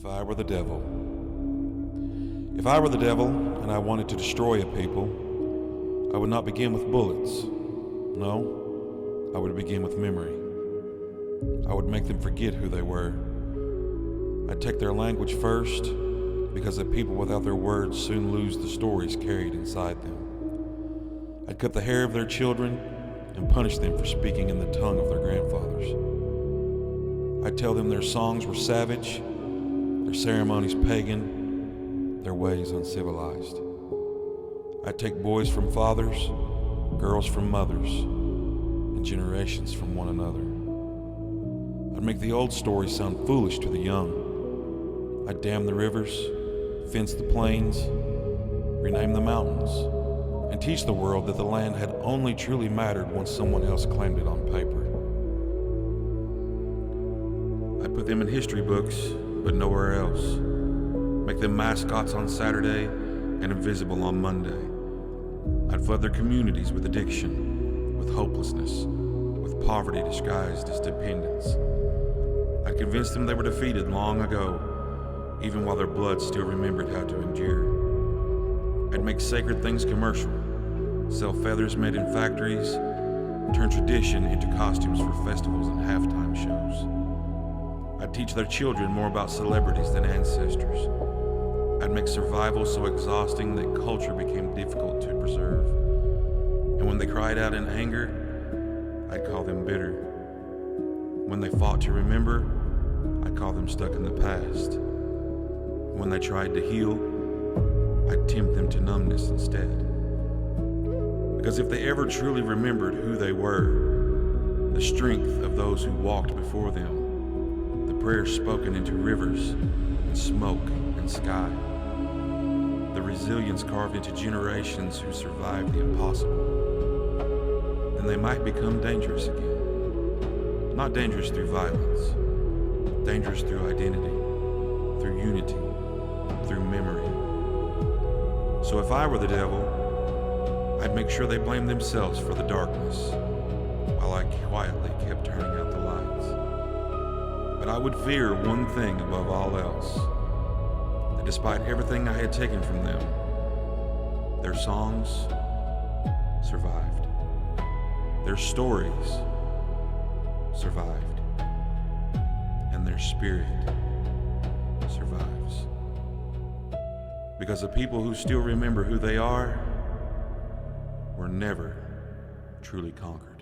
I were the devil. If I were the devil and I wanted to destroy a people, I would not begin with bullets. No, I would begin with memory. I would make them forget who they were. I'd take their language first, because a people without their words soon lose the stories carried inside them. I'd cut the hair of their children and punish them for speaking in the tongue of their grandfathers. I'd tell them their songs were savage, their ceremonies pagan, their ways uncivilized. I'd take boys from fathers, girls from mothers, and generations from one another. I'd make the old stories sound foolish to the young. I'd dam the rivers, fence the plains, rename the mountains, and teach the world that the land had only truly mattered once someone else claimed it on paper. I'd put them in history books, but nowhere else. Make them mascots on Saturday and invisible on Monday. I'd flood their communities with addiction, with hopelessness, with poverty disguised as dependence. I'd convince them they were defeated long ago, even while their blood still remembered how to endure. I'd make sacred things commercial, sell feathers made in factories, turn tradition into costumes for festivals and halftime shows. I'd teach their children more about celebrities than ancestors. I'd make survival so exhausting that culture became difficult to preserve. And when they cried out in anger, I'd call them bitter. When they fought to remember, I'd call them stuck in the past. When they tried to heal, I'd tempt them to numbness instead. Because if they ever truly remembered who they were, the strength of those who walked before them, the prayers spoken into rivers and smoke and sky, the resilience carved into generations who survived the impossible, then they might become dangerous again. Not dangerous through violence, dangerous through identity, through unity, through memory. So if I were the devil, I'd make sure they blamed themselves for the darkness, while I quietly kept turning out the lights. But I would fear one thing above all else, that despite everything I had taken from them, their songs survived. Their stories survived. And their spirit survives. Because the people who still remember who they are were never truly conquered.